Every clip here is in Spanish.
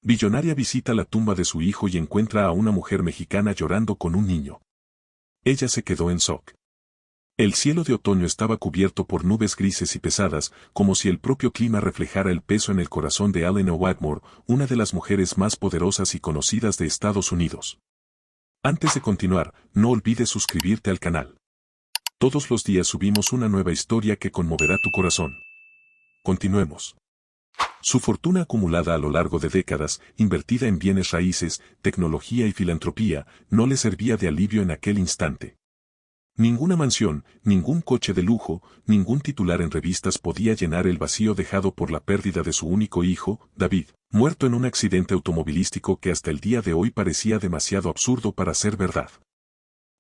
Billonaria visita la tumba de su hijo y encuentra a una mujer mexicana llorando con un niño. Ella se quedó en shock. El cielo de otoño estaba cubierto por nubes grises y pesadas, como si el propio clima reflejara el peso en el corazón de Eleanor Whatmore, una de las mujeres más poderosas y conocidas de Estados Unidos. Antes de continuar, no olvides suscribirte al canal. Todos los días subimos una nueva historia que conmoverá tu corazón. Continuemos. Su fortuna acumulada a lo largo de décadas, invertida en bienes raíces, tecnología y filantropía, no le servía de alivio en aquel instante. Ninguna mansión, ningún coche de lujo, ningún titular en revistas podía llenar el vacío dejado por la pérdida de su único hijo, David, muerto en un accidente automovilístico que hasta el día de hoy parecía demasiado absurdo para ser verdad.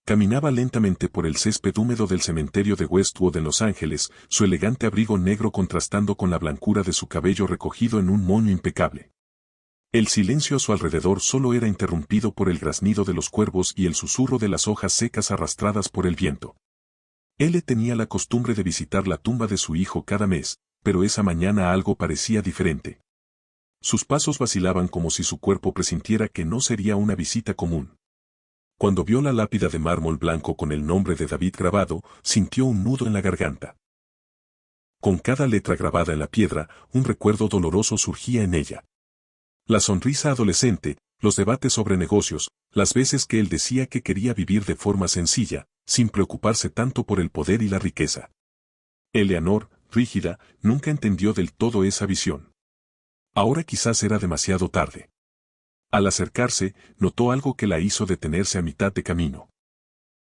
Caminaba lentamente por el césped húmedo del cementerio de Westwood en Los Ángeles, su elegante abrigo negro contrastando con la blancura de su cabello recogido en un moño impecable. El silencio a su alrededor solo era interrumpido por el graznido de los cuervos y el susurro de las hojas secas arrastradas por el viento. Él tenía la costumbre de visitar la tumba de su hijo cada mes, pero esa mañana algo parecía diferente. Sus pasos vacilaban como si su cuerpo presintiera que no sería una visita común. Cuando vio la lápida de mármol blanco con el nombre de David grabado, sintió un nudo en la garganta. Con cada letra grabada en la piedra, un recuerdo doloroso surgía en ella. La sonrisa adolescente, los debates sobre negocios, las veces que él decía que quería vivir de forma sencilla, sin preocuparse tanto por el poder y la riqueza. Eleanor, rígida, nunca entendió del todo esa visión. Ahora quizás era demasiado tarde. Al acercarse, notó algo que la hizo detenerse a mitad de camino.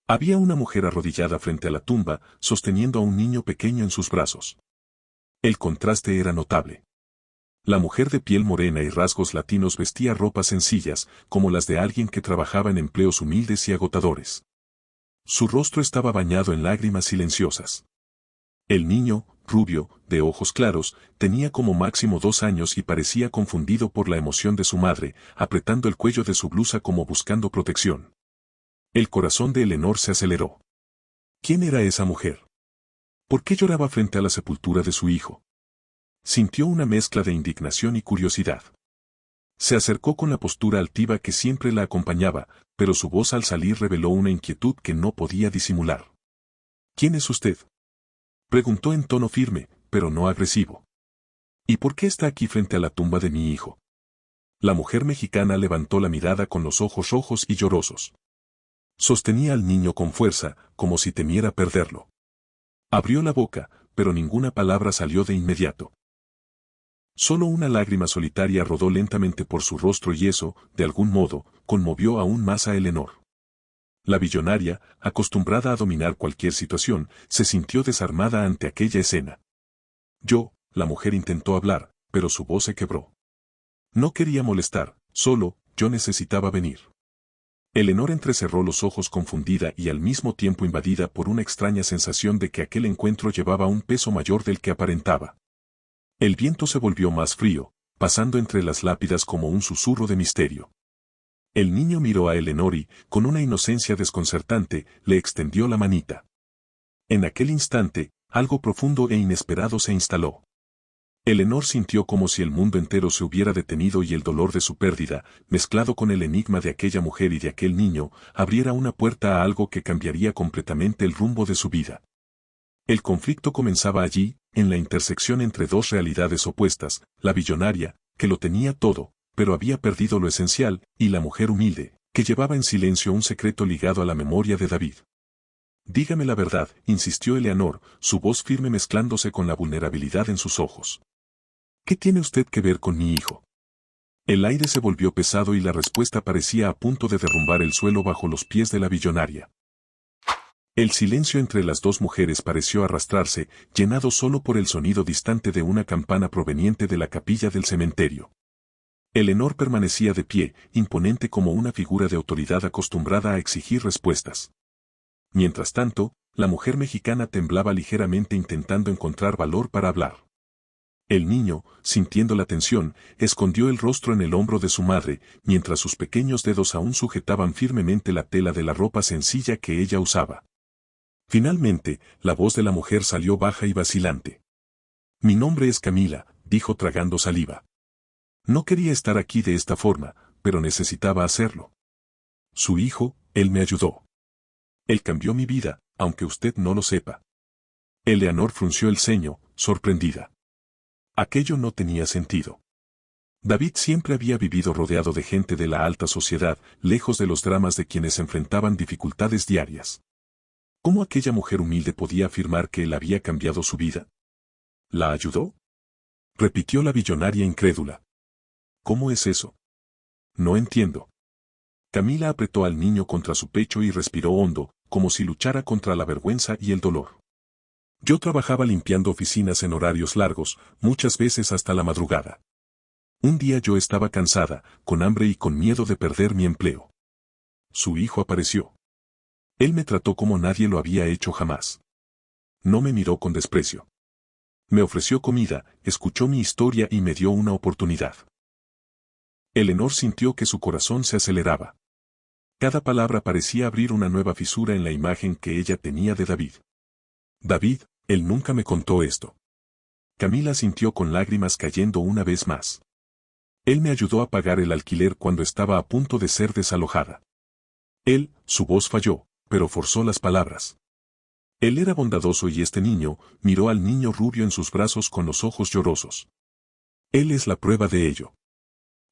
Había una mujer arrodillada frente a la tumba, sosteniendo a un niño pequeño en sus brazos. El contraste era notable. La mujer de piel morena y rasgos latinos vestía ropas sencillas, como las de alguien que trabajaba en empleos humildes y agotadores. Su rostro estaba bañado en lágrimas silenciosas. El niño, rubio, de ojos claros, tenía como máximo 2 años y parecía confundido por la emoción de su madre, apretando el cuello de su blusa como buscando protección. El corazón de Eleanor se aceleró. ¿Quién era esa mujer? ¿Por qué lloraba frente a la sepultura de su hijo? Sintió una mezcla de indignación y curiosidad. Se acercó con la postura altiva que siempre la acompañaba, pero su voz al salir reveló una inquietud que no podía disimular. ¿Quién es usted?, preguntó en tono firme, pero no agresivo. ¿Y por qué está aquí frente a la tumba de mi hijo? La mujer mexicana levantó la mirada con los ojos rojos y llorosos. Sostenía al niño con fuerza, como si temiera perderlo. Abrió la boca, pero ninguna palabra salió de inmediato. Solo una lágrima solitaria rodó lentamente por su rostro y eso, de algún modo, conmovió aún más a Eleanor. La billonaria, acostumbrada a dominar cualquier situación, se sintió desarmada ante aquella escena. La mujer intentó hablar, pero su voz se quebró. No quería molestar, solo, yo necesitaba venir. Eleanor entrecerró los ojos confundida y al mismo tiempo invadida por una extraña sensación de que aquel encuentro llevaba un peso mayor del que aparentaba. El viento se volvió más frío, pasando entre las lápidas como un susurro de misterio. El niño miró a Eleanor y, con una inocencia desconcertante, le extendió la manita. En aquel instante, algo profundo e inesperado se instaló. Eleanor sintió como si el mundo entero se hubiera detenido y el dolor de su pérdida, mezclado con el enigma de aquella mujer y de aquel niño, abriera una puerta a algo que cambiaría completamente el rumbo de su vida. El conflicto comenzaba allí, en la intersección entre dos realidades opuestas, la billonaria, que lo tenía todo, pero había perdido lo esencial, y la mujer humilde, que llevaba en silencio un secreto ligado a la memoria de David. Dígame la verdad, insistió Eleanor, su voz firme mezclándose con la vulnerabilidad en sus ojos. ¿Qué tiene usted que ver con mi hijo? El aire se volvió pesado y la respuesta parecía a punto de derrumbar el suelo bajo los pies de la billonaria. El silencio entre las dos mujeres pareció arrastrarse, llenado solo por el sonido distante de una campana proveniente de la capilla del cementerio. Eleanor permanecía de pie, imponente como una figura de autoridad acostumbrada a exigir respuestas. Mientras tanto, la mujer mexicana temblaba ligeramente intentando encontrar valor para hablar. El niño, sintiendo la tensión, escondió el rostro en el hombro de su madre, mientras sus pequeños dedos aún sujetaban firmemente la tela de la ropa sencilla que ella usaba. Finalmente, la voz de la mujer salió baja y vacilante. Mi nombre es Camila, dijo tragando saliva. No quería estar aquí de esta forma, pero necesitaba hacerlo. Su hijo, él me ayudó. Él cambió mi vida, aunque usted no lo sepa. Eleanor frunció el ceño, sorprendida. Aquello no tenía sentido. David siempre había vivido rodeado de gente de la alta sociedad, lejos de los dramas de quienes enfrentaban dificultades diarias. ¿Cómo aquella mujer humilde podía afirmar que él había cambiado su vida? ¿La ayudó? Repitió la billonaria incrédula. ¿Cómo es eso? No entiendo. Camila apretó al niño contra su pecho y respiró hondo, como si luchara contra la vergüenza y el dolor. Yo trabajaba limpiando oficinas en horarios largos, muchas veces hasta la madrugada. Un día yo estaba cansada, con hambre y con miedo de perder mi empleo. Su hijo apareció. Él me trató como nadie lo había hecho jamás. No me miró con desprecio. Me ofreció comida, escuchó mi historia y me dio una oportunidad. Eleanor sintió que su corazón se aceleraba. Cada palabra parecía abrir una nueva fisura en la imagen que ella tenía de David. David, él nunca me contó esto. Camila sintió con lágrimas cayendo una vez más. Él me ayudó a pagar el alquiler cuando estaba a punto de ser desalojada. Él, su voz falló, pero forzó las palabras. Él era bondadoso y este niño, miró al niño rubio en sus brazos con los ojos llorosos. Él es la prueba de ello.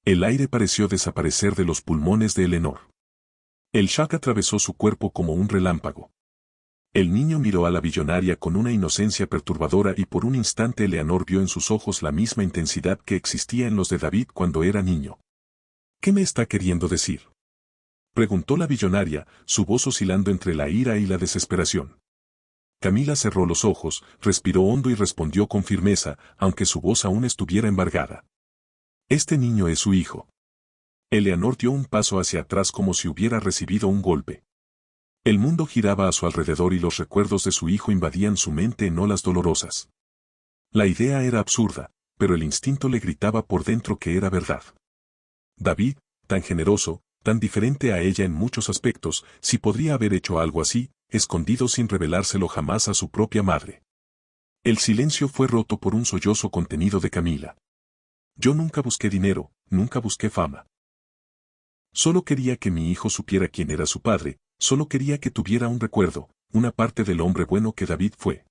El aire pareció desaparecer de los pulmones de Eleanor. El shock atravesó su cuerpo como un relámpago. El niño miró a la billonaria con una inocencia perturbadora y por un instante Eleanor vio en sus ojos la misma intensidad que existía en los de David cuando era niño. ¿Qué me está queriendo decir?, preguntó la billonaria, su voz oscilando entre la ira y la desesperación. Camila cerró los ojos, respiró hondo y respondió con firmeza, aunque su voz aún estuviera embargada. Este niño es su hijo. Eleanor dio un paso hacia atrás como si hubiera recibido un golpe. El mundo giraba a su alrededor y los recuerdos de su hijo invadían su mente en olas dolorosas. La idea era absurda, pero el instinto le gritaba por dentro que era verdad. David, tan generoso, tan diferente a ella en muchos aspectos, si podría haber hecho algo así, escondido sin revelárselo jamás a su propia madre. El silencio fue roto por un sollozo contenido de Camila. Yo nunca busqué dinero, nunca busqué fama. Solo quería que mi hijo supiera quién era su padre, solo quería que tuviera un recuerdo, una parte del hombre bueno que David fue.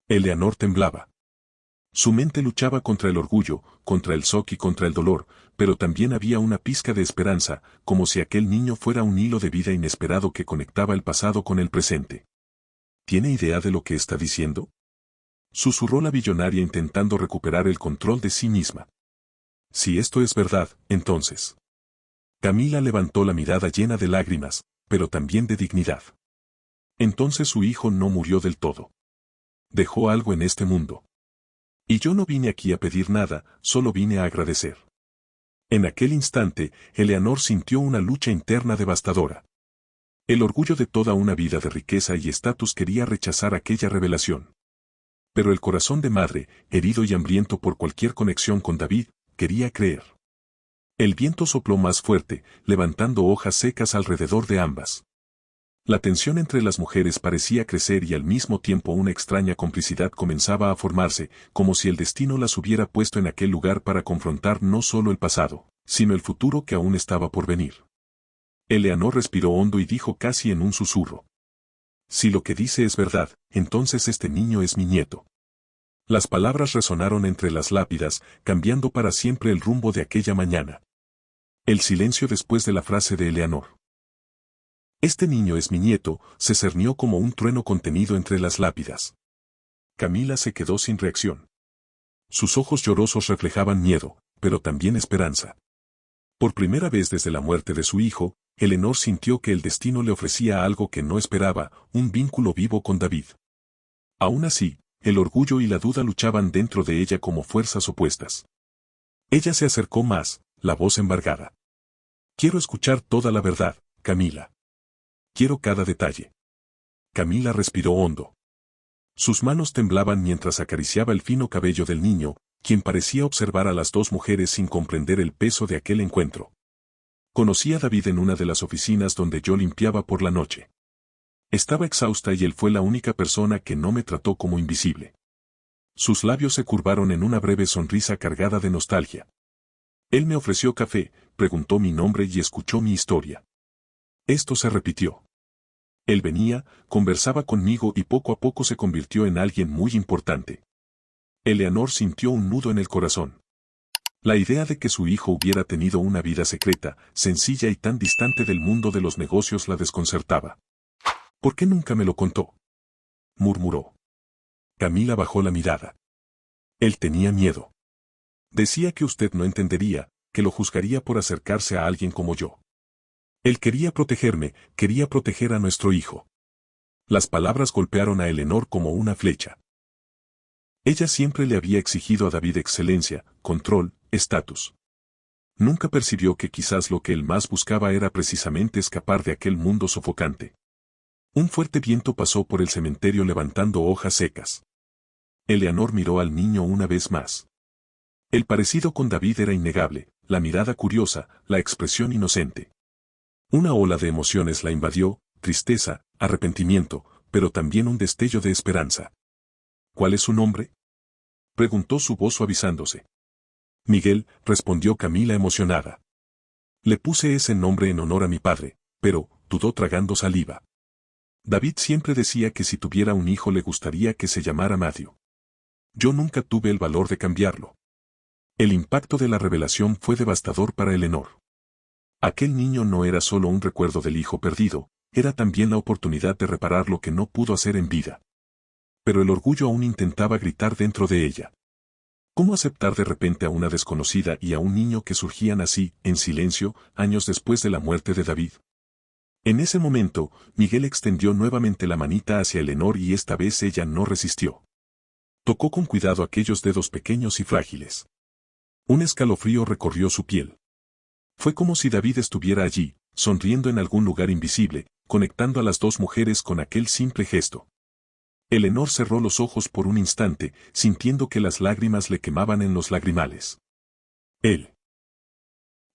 Eleanor temblaba. Su mente luchaba contra el orgullo, contra el shock y contra el dolor, pero también había una pizca de esperanza, como si aquel niño fuera un hilo de vida inesperado que conectaba el pasado con el presente. ¿Tiene idea de lo que está diciendo?, susurró la billonaria intentando recuperar el control de sí misma. Si esto es verdad, entonces. Camila levantó la mirada llena de lágrimas, pero también de dignidad. Entonces su hijo no murió del todo. Dejó algo en este mundo. Y yo no vine aquí a pedir nada, solo vine a agradecer. En aquel instante, Eleanor sintió una lucha interna devastadora. El orgullo de toda una vida de riqueza y estatus quería rechazar aquella revelación. Pero el corazón de madre, herido y hambriento por cualquier conexión con David, quería creer. El viento sopló más fuerte, levantando hojas secas alrededor de ambas. La tensión entre las mujeres parecía crecer y al mismo tiempo una extraña complicidad comenzaba a formarse, como si el destino las hubiera puesto en aquel lugar para confrontar no solo el pasado, sino el futuro que aún estaba por venir. Eleanor respiró hondo y dijo casi en un susurro: si lo que dice es verdad, entonces este niño es mi nieto. Las palabras resonaron entre las lápidas, cambiando para siempre el rumbo de aquella mañana. El silencio después de la frase de Eleanor: este niño es mi nieto, se cernió como un trueno contenido entre las lápidas. Camila se quedó sin reacción. Sus ojos llorosos reflejaban miedo, pero también esperanza. Por primera vez desde la muerte de su hijo, Eleanor sintió que el destino le ofrecía algo que no esperaba, un vínculo vivo con David. Aún así, el orgullo y la duda luchaban dentro de ella como fuerzas opuestas. Ella se acercó más, la voz embargada. Quiero escuchar toda la verdad, Camila. Quiero cada detalle. Camila respiró hondo. Sus manos temblaban mientras acariciaba el fino cabello del niño, quien parecía observar a las dos mujeres sin comprender el peso de aquel encuentro. Conocí a David en una de las oficinas donde yo limpiaba por la noche. Estaba exhausta y él fue la única persona que no me trató como invisible. Sus labios se curvaron en una breve sonrisa cargada de nostalgia. Él me ofreció café, preguntó mi nombre y escuchó mi historia. Esto se repitió. Él venía, conversaba conmigo y poco a poco se convirtió en alguien muy importante. Eleanor sintió un nudo en el corazón. La idea de que su hijo hubiera tenido una vida secreta, sencilla y tan distante del mundo de los negocios la desconcertaba. ¿Por qué nunca me lo contó?, murmuró. Camila bajó la mirada. Él tenía miedo. Decía que usted no entendería, que lo juzgaría por acercarse a alguien como yo. Él quería protegerme, quería proteger a nuestro hijo. Las palabras golpearon a Eleanor como una flecha. Ella siempre le había exigido a David excelencia, control, estatus. Nunca percibió que quizás lo que él más buscaba era precisamente escapar de aquel mundo sofocante. Un fuerte viento pasó por el cementerio levantando hojas secas. Eleanor miró al niño una vez más. El parecido con David era innegable, la mirada curiosa, la expresión inocente. Una ola de emociones la invadió, tristeza, arrepentimiento, pero también un destello de esperanza. ¿Cuál es su nombre?, preguntó su voz suavizándose. Miguel, respondió Camila emocionada. Le puse ese nombre en honor a mi padre, pero, dudó tragando saliva. David siempre decía que si tuviera un hijo le gustaría que se llamara Matthew. Yo nunca tuve el valor de cambiarlo. El impacto de la revelación fue devastador para Eleanor. Aquel niño no era solo un recuerdo del hijo perdido, era también la oportunidad de reparar lo que no pudo hacer en vida. Pero el orgullo aún intentaba gritar dentro de ella. ¿Cómo aceptar de repente a una desconocida y a un niño que surgían así, en silencio, años después de la muerte de David? En ese momento, Miguel extendió nuevamente la manita hacia Eleanor y esta vez ella no resistió. Tocó con cuidado aquellos dedos pequeños y frágiles. Un escalofrío recorrió su piel. Fue como si David estuviera allí, sonriendo en algún lugar invisible, conectando a las dos mujeres con aquel simple gesto. Eleanor cerró los ojos por un instante, sintiendo que las lágrimas le quemaban en los lagrimales. Él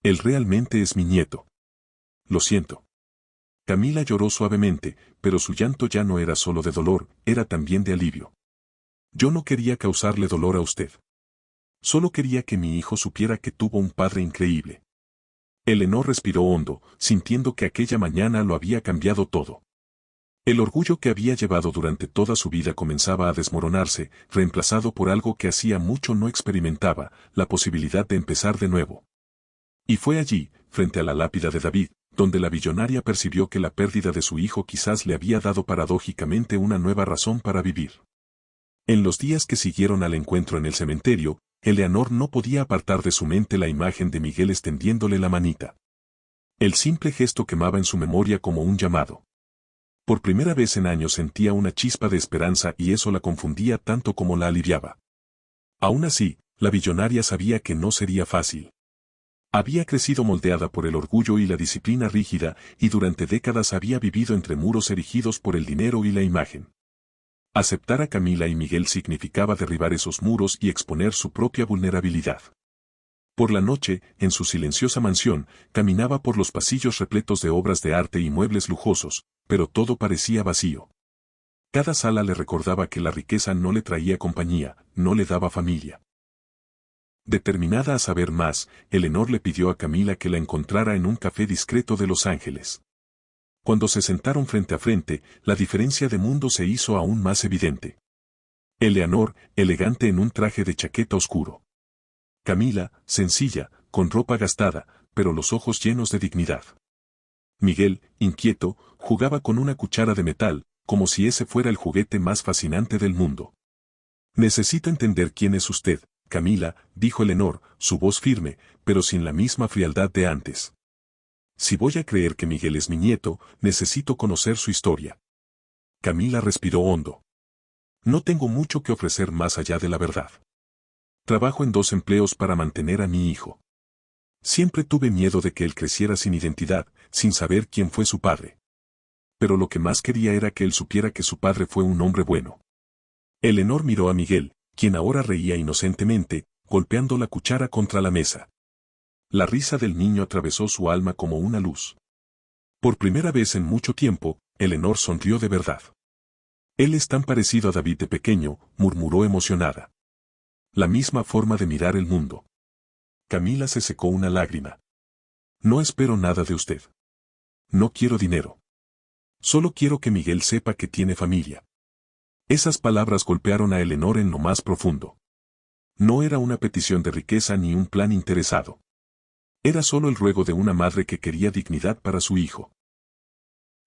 realmente es mi nieto. Lo siento. Camila lloró suavemente, pero su llanto ya no era solo de dolor, era también de alivio. Yo no quería causarle dolor a usted. Solo quería que mi hijo supiera que tuvo un padre increíble. Eleanor respiró hondo, sintiendo que aquella mañana lo había cambiado todo. El orgullo que había llevado durante toda su vida comenzaba a desmoronarse, reemplazado por algo que hacía mucho no experimentaba, la posibilidad de empezar de nuevo. Y fue allí, frente a la lápida de David, donde la billonaria percibió que la pérdida de su hijo quizás le había dado paradójicamente una nueva razón para vivir. En los días que siguieron al encuentro en el cementerio, Eleanor no podía apartar de su mente la imagen de Miguel extendiéndole la manita. El simple gesto quemaba en su memoria como un llamado. Por primera vez en años sentía una chispa de esperanza y eso la confundía tanto como la aliviaba. Aún así, la billonaria sabía que no sería fácil. Había crecido moldeada por el orgullo y la disciplina rígida, y durante décadas había vivido entre muros erigidos por el dinero y la imagen. Aceptar a Camila y Miguel significaba derribar esos muros y exponer su propia vulnerabilidad. Por la noche, en su silenciosa mansión, caminaba por los pasillos repletos de obras de arte y muebles lujosos, pero todo parecía vacío. Cada sala le recordaba que la riqueza no le traía compañía, no le daba familia. Determinada a saber más, Eleanor le pidió a Camila que la encontrara en un café discreto de Los Ángeles. Cuando se sentaron frente a frente, la diferencia de mundo se hizo aún más evidente. Eleanor, elegante en un traje de chaqueta oscuro. Camila, sencilla, con ropa gastada, pero los ojos llenos de dignidad. Miguel, inquieto, jugaba con una cuchara de metal, como si ese fuera el juguete más fascinante del mundo. Necesito entender quién es usted, Camila, dijo Eleanor, su voz firme, pero sin la misma frialdad de antes. Si voy a creer que Miguel es mi nieto, necesito conocer su historia. Camila respiró hondo. No tengo mucho que ofrecer más allá de la verdad. Trabajo en 2 empleos para mantener a mi hijo. Siempre tuve miedo de que él creciera sin identidad, sin saber quién fue su padre. Pero lo que más quería era que él supiera que su padre fue un hombre bueno. Eleanor miró a Miguel, quien ahora reía inocentemente, golpeando la cuchara contra la mesa. La risa del niño atravesó su alma como una luz. Por primera vez en mucho tiempo, Eleanor sonrió de verdad. Él es tan parecido a David de pequeño, murmuró emocionada. La misma forma de mirar el mundo. Camila se secó una lágrima. No espero nada de usted. No quiero dinero. Solo quiero que Miguel sepa que tiene familia. Esas palabras golpearon a Eleanor en lo más profundo. No era una petición de riqueza ni un plan interesado. Era solo el ruego de una madre que quería dignidad para su hijo.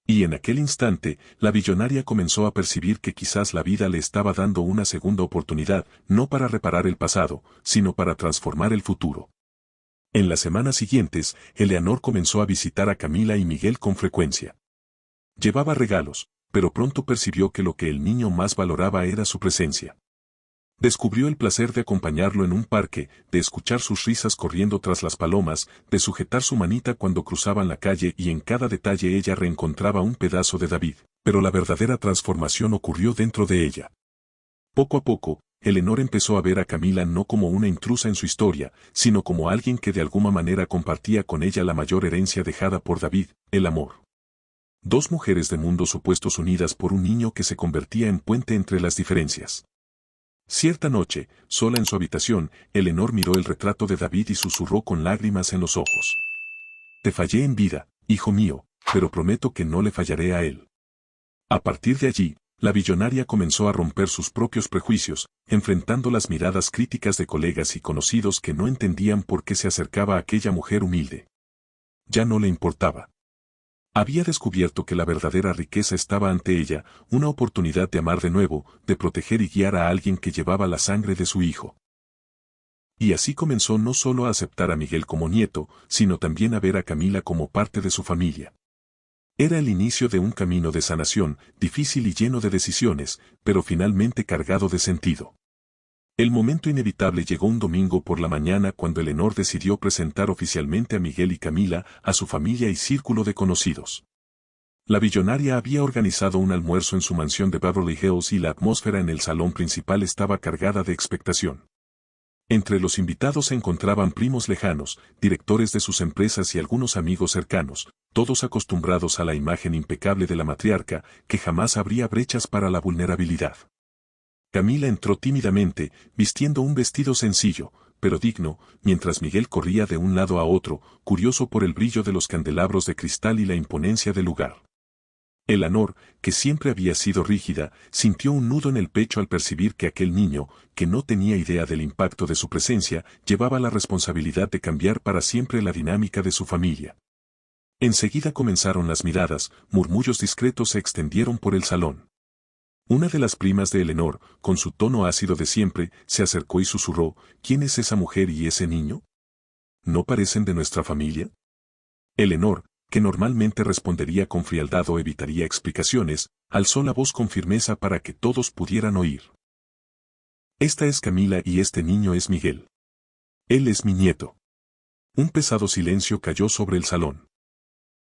Y en aquel instante, la billonaria comenzó a percibir que quizás la vida le estaba dando una segunda oportunidad, no para reparar el pasado, sino para transformar el futuro. En las semanas siguientes, Eleanor comenzó a visitar a Camila y Miguel con frecuencia. Llevaba regalos, pero pronto percibió que lo que el niño más valoraba era su presencia. Descubrió el placer de acompañarlo en un parque, de escuchar sus risas corriendo tras las palomas, de sujetar su manita cuando cruzaban la calle y en cada detalle ella reencontraba un pedazo de David, pero la verdadera transformación ocurrió dentro de ella. Poco a poco, Eleanor empezó a ver a Camila no como una intrusa en su historia, sino como alguien que de alguna manera compartía con ella la mayor herencia dejada por David, el amor. Dos mujeres de mundos opuestos unidas por un niño que se convertía en puente entre las diferencias. Cierta noche, sola en su habitación, Eleanor miró el retrato de David y susurró con lágrimas en los ojos. Te fallé en vida, hijo mío, pero prometo que no le fallaré a él. A partir de allí, la billonaria comenzó a romper sus propios prejuicios, enfrentando las miradas críticas de colegas y conocidos que no entendían por qué se acercaba a aquella mujer humilde. Ya no le importaba. Había descubierto que la verdadera riqueza estaba ante ella, una oportunidad de amar de nuevo, de proteger y guiar a alguien que llevaba la sangre de su hijo. Y así comenzó no solo a aceptar a Miguel como nieto, sino también a ver a Camila como parte de su familia. Era el inicio de un camino de sanación, difícil y lleno de decisiones, pero finalmente cargado de sentido. El momento inevitable llegó un domingo por la mañana cuando Eleanor decidió presentar oficialmente a Miguel y Camila a su familia y círculo de conocidos. La billonaria había organizado un almuerzo en su mansión de Beverly Hills y la atmósfera en el salón principal estaba cargada de expectación. Entre los invitados se encontraban primos lejanos, directores de sus empresas y algunos amigos cercanos, todos acostumbrados a la imagen impecable de la matriarca, que jamás abría brechas para la vulnerabilidad. Camila entró tímidamente, vistiendo un vestido sencillo, pero digno, mientras Miguel corría de un lado a otro, curioso por el brillo de los candelabros de cristal y la imponencia del lugar. Eleanor, que siempre había sido rígida, sintió un nudo en el pecho al percibir que aquel niño, que no tenía idea del impacto de su presencia, llevaba la responsabilidad de cambiar para siempre la dinámica de su familia. Enseguida comenzaron las miradas, murmullos discretos se extendieron por el salón. Una de las primas de Eleanor, con su tono ácido de siempre, se acercó y susurró, ¿quién es esa mujer y ese niño? ¿No parecen de nuestra familia? Eleanor, que normalmente respondería con frialdad o evitaría explicaciones, alzó la voz con firmeza para que todos pudieran oír. Esta es Camila y este niño es Miguel. Él es mi nieto. Un pesado silencio cayó sobre el salón.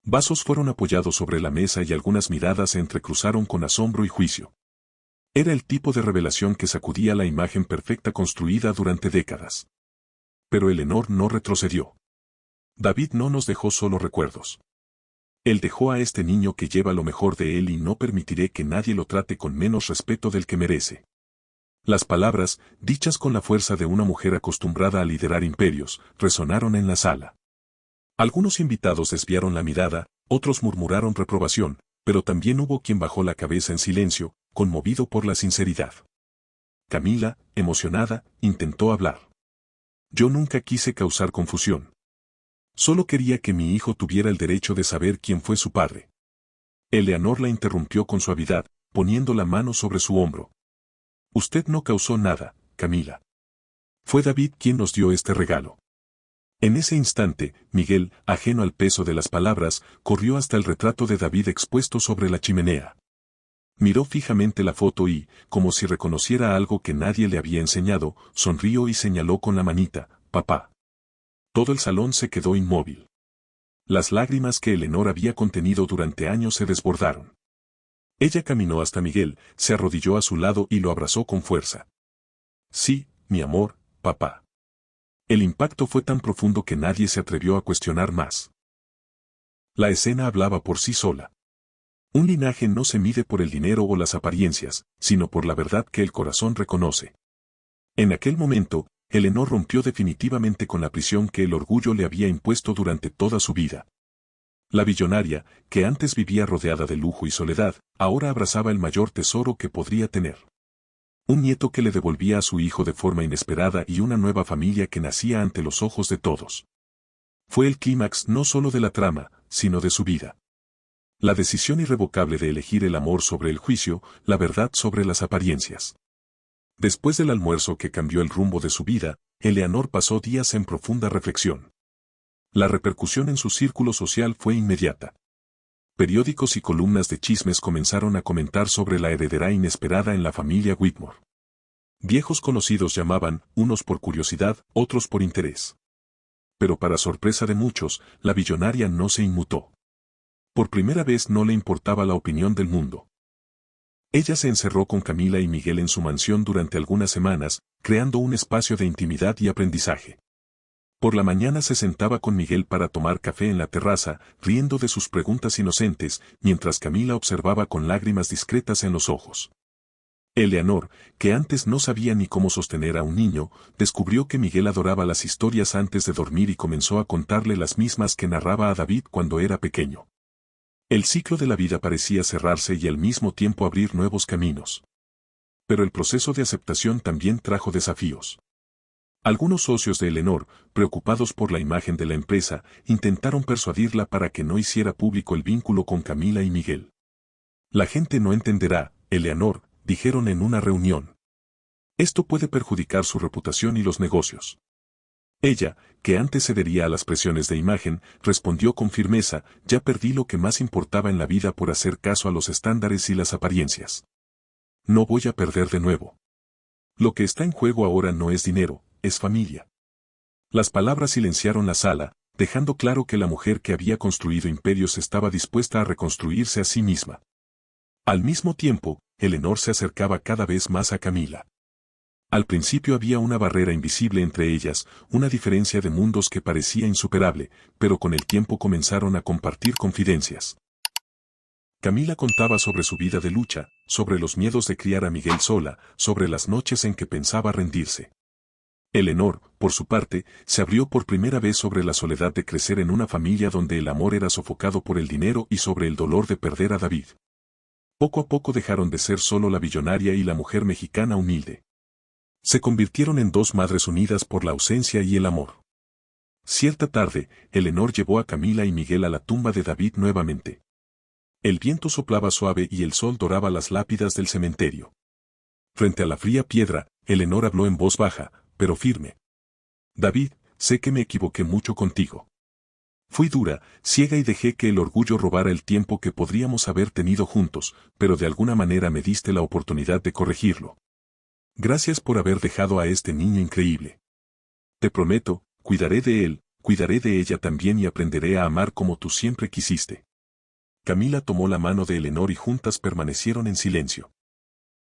Vasos fueron apoyados sobre la mesa y algunas miradas se entrecruzaron con asombro y juicio. Era el tipo de revelación que sacudía la imagen perfecta construida durante décadas. Pero Eleanor no retrocedió. David no nos dejó solo recuerdos. Él dejó a este niño que lleva lo mejor de él y no permitiré que nadie lo trate con menos respeto del que merece. Las palabras, dichas con la fuerza de una mujer acostumbrada a liderar imperios, resonaron en la sala. Algunos invitados desviaron la mirada, otros murmuraron reprobación, pero también hubo quien bajó la cabeza en silencio, conmovido por la sinceridad. Camila, emocionada, intentó hablar. Yo nunca quise causar confusión. Solo quería que mi hijo tuviera el derecho de saber quién fue su padre. Eleanor la interrumpió con suavidad, poniendo la mano sobre su hombro. Usted no causó nada, Camila. Fue David quien nos dio este regalo. En ese instante, Miguel, ajeno al peso de las palabras, corrió hasta el retrato de David expuesto sobre la chimenea. Miró fijamente la foto y, como si reconociera algo que nadie le había enseñado, sonrió y señaló con la manita, papá. Todo el salón se quedó inmóvil. Las lágrimas que Eleanor había contenido durante años se desbordaron. Ella caminó hasta Miguel, se arrodilló a su lado y lo abrazó con fuerza. Sí, mi amor, papá. El impacto fue tan profundo que nadie se atrevió a cuestionar más. La escena hablaba por sí sola. Un linaje no se mide por el dinero o las apariencias, sino por la verdad que el corazón reconoce. En aquel momento, Eleanor rompió definitivamente con la prisión que el orgullo le había impuesto durante toda su vida. La billonaria, que antes vivía rodeada de lujo y soledad, ahora abrazaba el mayor tesoro que podría tener. Un nieto que le devolvía a su hijo de forma inesperada y una nueva familia que nacía ante los ojos de todos. Fue el clímax no solo de la trama, sino de su vida. La decisión irrevocable de elegir el amor sobre el juicio, la verdad sobre las apariencias. Después del almuerzo que cambió el rumbo de su vida, Eleanor pasó días en profunda reflexión. La repercusión en su círculo social fue inmediata. Periódicos y columnas de chismes comenzaron a comentar sobre la heredera inesperada en la familia Whitmore. Viejos conocidos llamaban, unos por curiosidad, otros por interés. Pero para sorpresa de muchos, la billonaria no se inmutó. Por primera vez no le importaba la opinión del mundo. Ella se encerró con Camila y Miguel en su mansión durante algunas semanas, creando un espacio de intimidad y aprendizaje. Por la mañana se sentaba con Miguel para tomar café en la terraza, riendo de sus preguntas inocentes, mientras Camila observaba con lágrimas discretas en los ojos. Eleanor, que antes no sabía ni cómo sostener a un niño, descubrió que Miguel adoraba las historias antes de dormir y comenzó a contarle las mismas que narraba a David cuando era pequeño. El ciclo de la vida parecía cerrarse y al mismo tiempo abrir nuevos caminos. Pero el proceso de aceptación también trajo desafíos. Algunos socios de Eleanor, preocupados por la imagen de la empresa, intentaron persuadirla para que no hiciera público el vínculo con Camila y Miguel. La gente no entenderá, Eleanor, dijeron en una reunión. Esto puede perjudicar su reputación y los negocios. Ella, que antes cedería a las presiones de imagen, respondió con firmeza, ya perdí lo que más importaba en la vida por hacer caso a los estándares y las apariencias. No voy a perder de nuevo. Lo que está en juego ahora no es dinero, es familia. Las palabras silenciaron la sala, dejando claro que la mujer que había construido imperios estaba dispuesta a reconstruirse a sí misma. Al mismo tiempo, Eleanor se acercaba cada vez más a Camila. Al principio había una barrera invisible entre ellas, una diferencia de mundos que parecía insuperable, pero con el tiempo comenzaron a compartir confidencias. Camila contaba sobre su vida de lucha, sobre los miedos de criar a Miguel sola, sobre las noches en que pensaba rendirse. Eleanor, por su parte, se abrió por primera vez sobre la soledad de crecer en una familia donde el amor era sofocado por el dinero y sobre el dolor de perder a David. Poco a poco dejaron de ser solo la billonaria y la mujer mexicana humilde. Se convirtieron en dos madres unidas por la ausencia y el amor. Cierta tarde, Eleanor llevó a Camila y Miguel a la tumba de David nuevamente. El viento soplaba suave y el sol doraba las lápidas del cementerio. Frente a la fría piedra, Eleanor habló en voz baja, pero firme. David, sé que me equivoqué mucho contigo. Fui dura, ciega y dejé que el orgullo robara el tiempo que podríamos haber tenido juntos, pero de alguna manera me diste la oportunidad de corregirlo. Gracias por haber dejado a este niño increíble. Te prometo, cuidaré de él, cuidaré de ella también y aprenderé a amar como tú siempre quisiste. Camila tomó la mano de Eleanor y juntas permanecieron en silencio.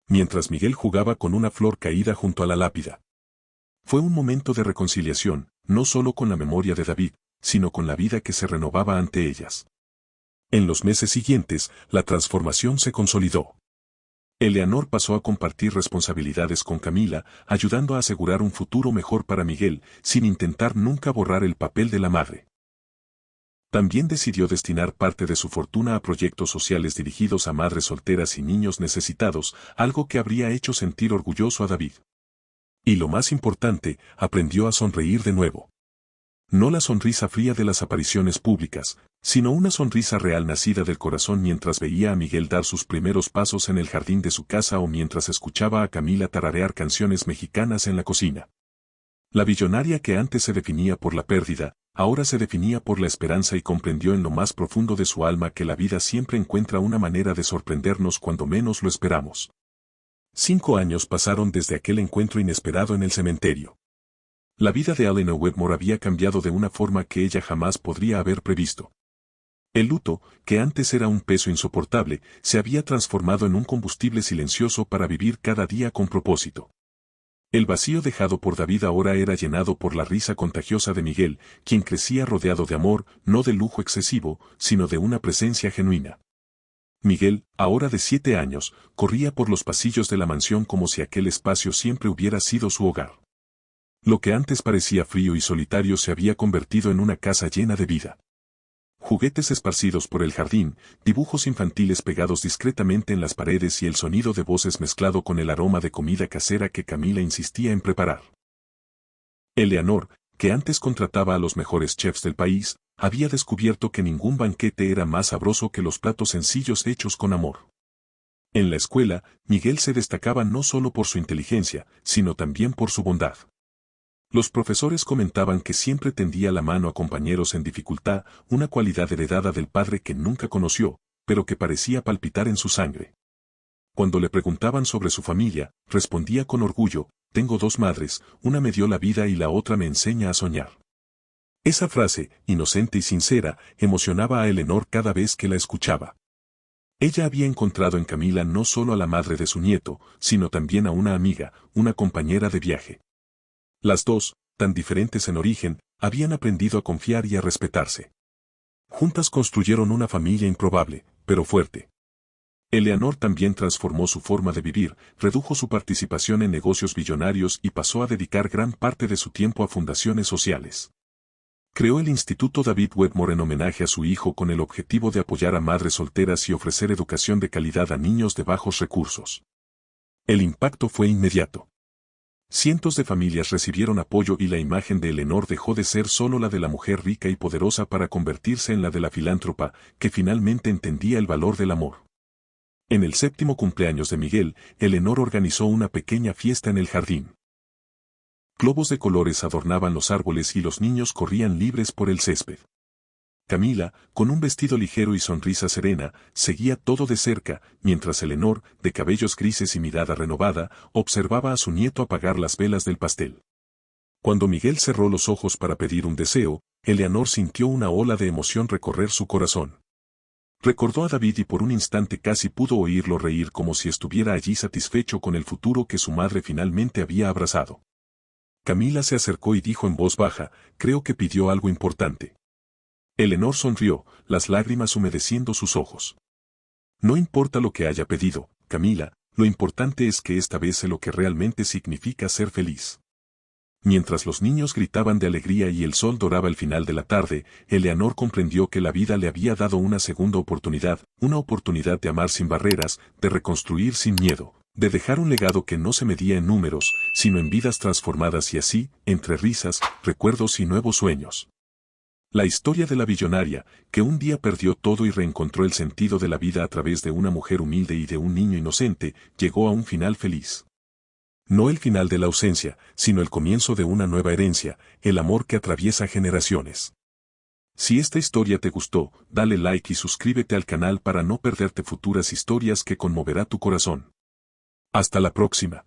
Mientras Miguel jugaba con una flor caída junto a la lápida. Fue un momento de reconciliación, no solo con la memoria de David, sino con la vida que se renovaba ante ellas. En los meses siguientes, la transformación se consolidó. Eleanor pasó a compartir responsabilidades con Camila, ayudando a asegurar un futuro mejor para Miguel, sin intentar nunca borrar el papel de la madre. También decidió destinar parte de su fortuna a proyectos sociales dirigidos a madres solteras y niños necesitados, algo que habría hecho sentir orgulloso a David. Y lo más importante, aprendió a sonreír de nuevo. No la sonrisa fría de las apariciones públicas, sino una sonrisa real nacida del corazón mientras veía a Miguel dar sus primeros pasos en el jardín de su casa o mientras escuchaba a Camila tararear canciones mexicanas en la cocina. La billonaria que antes se definía por la pérdida, ahora se definía por la esperanza y comprendió en lo más profundo de su alma que la vida siempre encuentra una manera de sorprendernos cuando menos lo esperamos. 5 años pasaron desde aquel encuentro inesperado en el cementerio. La vida de Eleanor Whitmore había cambiado de una forma que ella jamás podría haber previsto. El luto, que antes era un peso insoportable, se había transformado en un combustible silencioso para vivir cada día con propósito. El vacío dejado por David ahora era llenado por la risa contagiosa de Miguel, quien crecía rodeado de amor, no de lujo excesivo, sino de una presencia genuina. Miguel, ahora de 7 años, corría por los pasillos de la mansión como si aquel espacio siempre hubiera sido su hogar. Lo que antes parecía frío y solitario se había convertido en una casa llena de vida. Juguetes esparcidos por el jardín, dibujos infantiles pegados discretamente en las paredes y el sonido de voces mezclado con el aroma de comida casera que Camila insistía en preparar. Eleanor, que antes contrataba a los mejores chefs del país, había descubierto que ningún banquete era más sabroso que los platos sencillos hechos con amor. En la escuela, Miguel se destacaba no solo por su inteligencia, sino también por su bondad. Los profesores comentaban que siempre tendía la mano a compañeros en dificultad, una cualidad heredada del padre que nunca conoció, pero que parecía palpitar en su sangre. Cuando le preguntaban sobre su familia, respondía con orgullo: tengo dos madres, una me dio la vida y la otra me enseña a soñar. Esa frase, inocente y sincera, emocionaba a Eleanor cada vez que la escuchaba. Ella había encontrado en Camila no solo a la madre de su nieto, sino también a una amiga, una compañera de viaje. Las dos, tan diferentes en origen, habían aprendido a confiar y a respetarse. Juntas construyeron una familia improbable, pero fuerte. Eleanor también transformó su forma de vivir, redujo su participación en negocios billonarios y pasó a dedicar gran parte de su tiempo a fundaciones sociales. Creó el Instituto David Wedmore en homenaje a su hijo con el objetivo de apoyar a madres solteras y ofrecer educación de calidad a niños de bajos recursos. El impacto fue inmediato. Cientos de familias recibieron apoyo y la imagen de Eleanor dejó de ser solo la de la mujer rica y poderosa para convertirse en la de la filántropa, que finalmente entendía el valor del amor. En el 7º cumpleaños de Miguel, Eleanor organizó una pequeña fiesta en el jardín. Globos de colores adornaban los árboles y los niños corrían libres por el césped. Camila, con un vestido ligero y sonrisa serena, seguía todo de cerca, mientras Eleanor, de cabellos grises y mirada renovada, observaba a su nieto apagar las velas del pastel. Cuando Miguel cerró los ojos para pedir un deseo, Eleanor sintió una ola de emoción recorrer su corazón. Recordó a David y por un instante casi pudo oírlo reír como si estuviera allí satisfecho con el futuro que su madre finalmente había abrazado. Camila se acercó y dijo en voz baja: creo que pidió algo importante. Eleanor sonrió, las lágrimas humedeciendo sus ojos. No importa lo que haya pedido, Camila, lo importante es que esta vez sé lo que realmente significa ser feliz. Mientras los niños gritaban de alegría y el sol doraba el final de la tarde, Eleanor comprendió que la vida le había dado una segunda oportunidad, una oportunidad de amar sin barreras, de reconstruir sin miedo, de dejar un legado que no se medía en números, sino en vidas transformadas y así, entre risas, recuerdos y nuevos sueños. La historia de la billonaria, que un día perdió todo y reencontró el sentido de la vida a través de una mujer humilde y de un niño inocente, llegó a un final feliz. No el final de la ausencia, sino el comienzo de una nueva herencia, el amor que atraviesa generaciones. Si esta historia te gustó, dale like y suscríbete al canal para no perderte futuras historias que conmoverá tu corazón. Hasta la próxima.